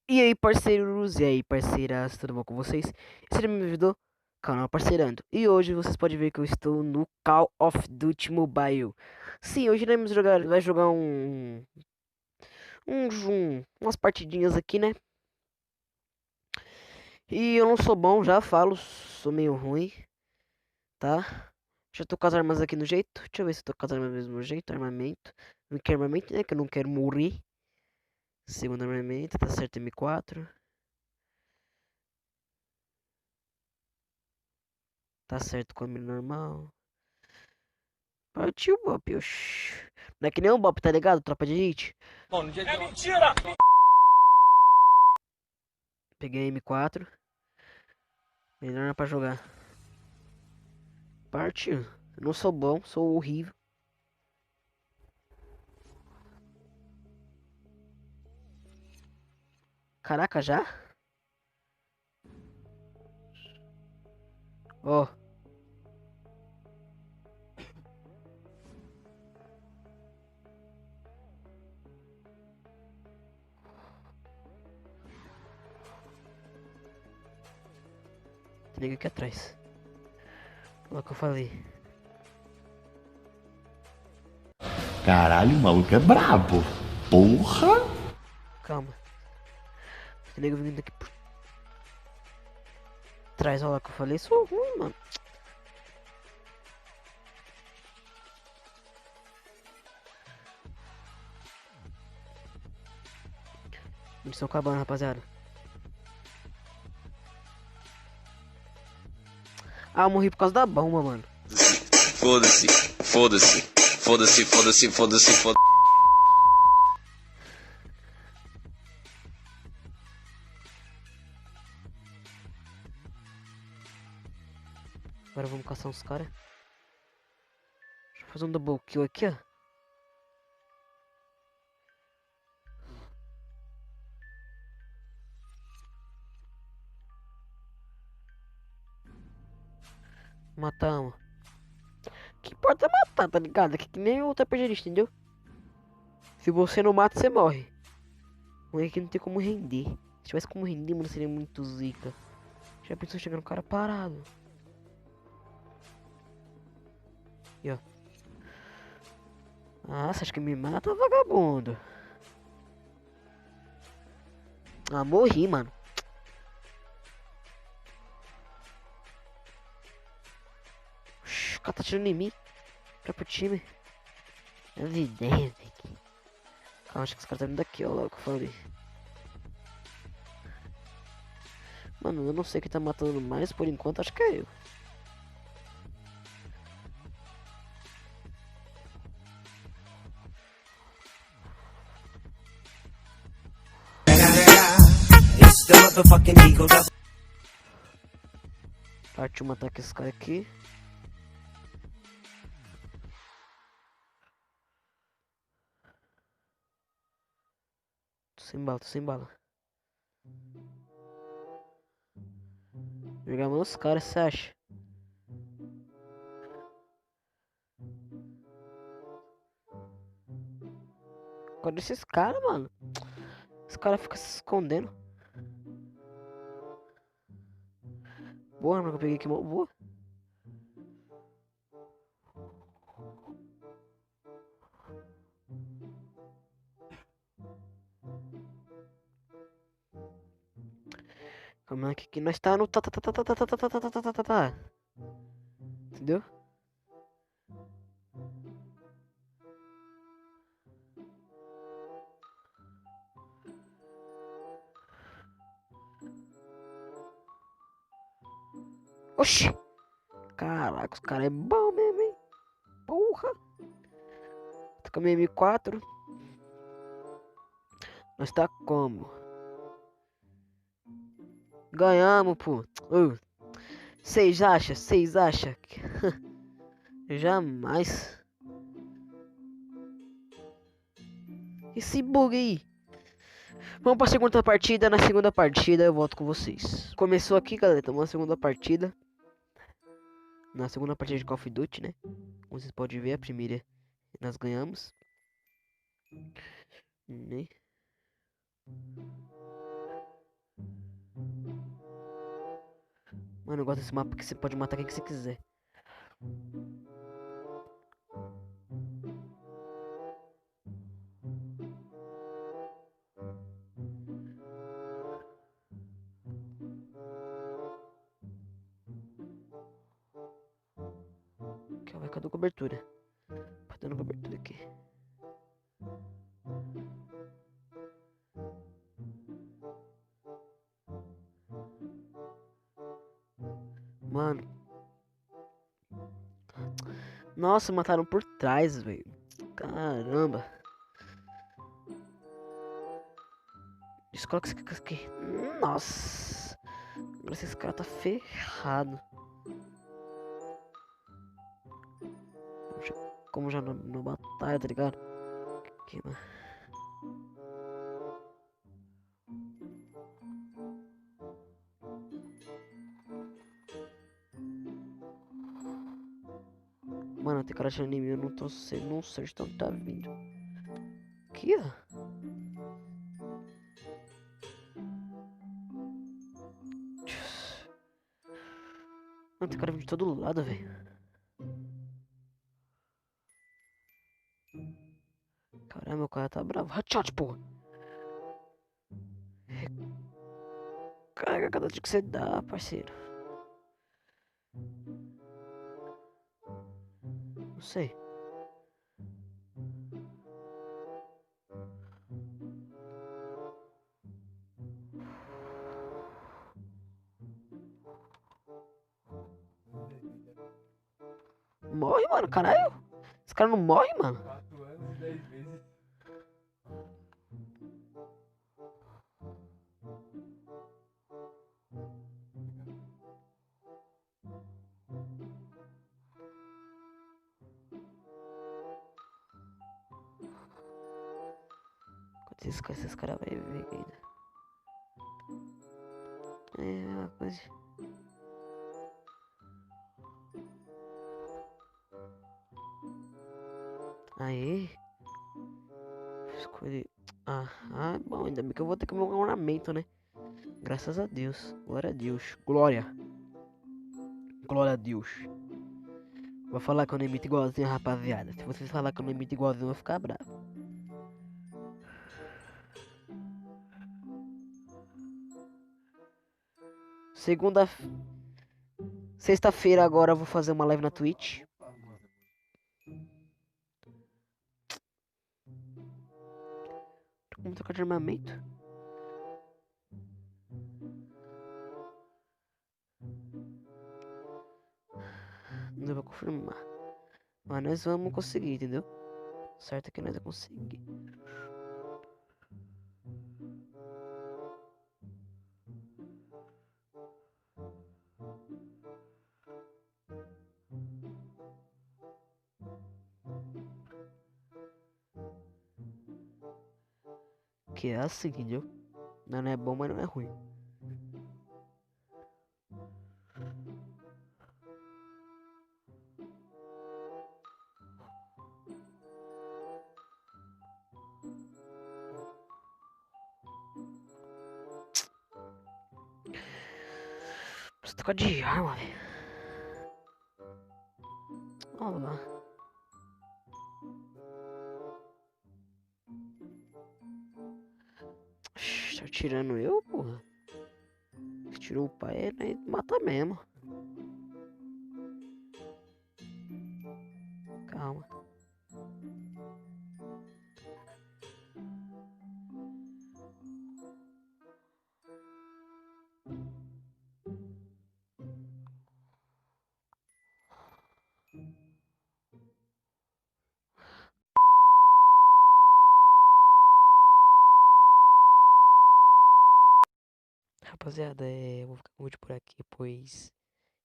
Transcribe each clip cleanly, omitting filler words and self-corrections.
E aí, parceiros, e aí, parceiras, tudo bom com vocês? Seja bem-vindo ao canal Parceirando. E hoje vocês podem ver que eu estou no Call of Duty Mobile. Sim, hoje vai jogar umas partidinhas aqui, né? E eu não sou bom, já falo, sou meio ruim, tá? Já tô com as armas aqui no jeito. Deixa eu ver se eu tô com as armas do mesmo jeito. Armamento. Não quero armamento, né? Que eu não quero morrer. Segundo armamento, tá certo, M4. Tá certo com a mira normal. Partiu, Bop. Oxi. Não é que nem o Bop, tá ligado? Tropa de elite. É mentira! Peguei a M4. Melhor não é pra jogar. Partiu. Eu não sou bom, sou horrível. Caraca, já? Ó. Tem nego aqui atrás. Olha o que eu falei. Caralho, o maluco é brabo. Porra! Calma. Tem nego vindo aqui por trás. Olha lá o que eu falei. Sou ruim, mano. Missão acabando, rapaziada. Ah, eu morri por causa da bomba, mano. Foda-se, foda-se, foda-se, foda-se, foda-se, foda-se. Agora vamos caçar uns caras. Deixa eu fazer um double kill aqui, ó. Matamos. Que importa é matar, tá ligado? Que nem o tapejerista, entendeu? Se você não mata, você morre. O ruim é que não tem como render. Se tivesse como render, mano, seria muito zica. Já pensou chegar no cara parado? E ó. Ah, você acha que me mata, vagabundo? Ah, morri, mano. Oxi, o cara tá atirando em mim. Pra pro time. É evidente. Calma, acho que esse cara tá vindo daqui, ó. Logo que eu falei. Mano, eu não sei quem tá matando mais por enquanto, acho que é eu. It's the motherfucking Eagle Double. Partiu matar esse cara aqui. Tô sem bala, tô sem bala. Jogamos os caras, você acha? Agora esses caras, mano. Esse cara fica se escondendo. Boa, mano, que eu peguei aqui, boa. Calma que nós tá no tá. Entendeu? Oxi! Caraca, os caras é bom mesmo, hein? Porra! Tô com a minha M4. Nós tá como? Ganhamos, pô. Vocês acham? Vocês acham? Jamais. Esse bug aí. Vamos pra segunda partida. Na segunda partida eu volto com vocês. Começou aqui, galera. Estamos na segunda partida. Na segunda partida de Call of Duty, né? Como vocês podem ver, a primeira nós ganhamos. Né? Mano, eu gosto desse mapa porque você pode matar quem que você quiser. Aqui, ó, vai, cadê a cobertura? Tá dando cobertura aqui. Mano. Nossa, mataram por trás, velho. Caramba. Descoloca esse aqui. Nossa. Agora esse cara tá ferrado. Como já no batalha, tá ligado? Aqui, mano. Mano, tem cara de anime, eu não tô sendo, não sei de onde tá vindo. Aqui, ó. Mano, tem cara vindo de todo lado, velho. Caramba, meu cara tá bravo. Headshot, porra. Carrega cada dia que você dá, parceiro. Não sei. Morre, mano, caralho. Esse cara não morre, mano. 4 anos e 10 meses. Esses caras vai ver ainda. É uma coisa. Aí. Escolhi. Bom, ainda bem que eu vou ter que colocar um ornamento, né? Graças a Deus. Glória a Deus. Glória. Glória a Deus. Vou falar que eu não imito igualzinho, rapaziada. Se vocês falar que eu não imito igualzinho, eu vou ficar bravo. Sexta-feira agora eu vou fazer uma live na Twitch. Vamos trocar de armamento. Não deu pra confirmar. Mas nós vamos conseguir, entendeu? Certo é que nós vamos conseguir. Que é assim, entendeu? Não é bom, mas não é ruim. Você toca de arma, velho. Olha lá. Tá atirando eu, porra? Se tirou o pai, né? Mata mesmo. Calma. Rapaziada, eu vou ficar com o vídeo por aqui, pois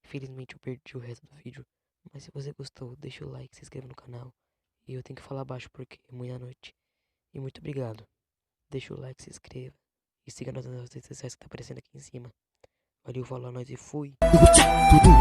infelizmente eu perdi o resto do vídeo. Mas se você gostou, deixa o like, se inscreva no canal. E eu tenho que falar baixo porque é muita noite. E muito obrigado. Deixa o like, se inscreva. E siga nas redes sociais que tá aparecendo aqui em cima. Valeu, falou, nós e fui. Tudo.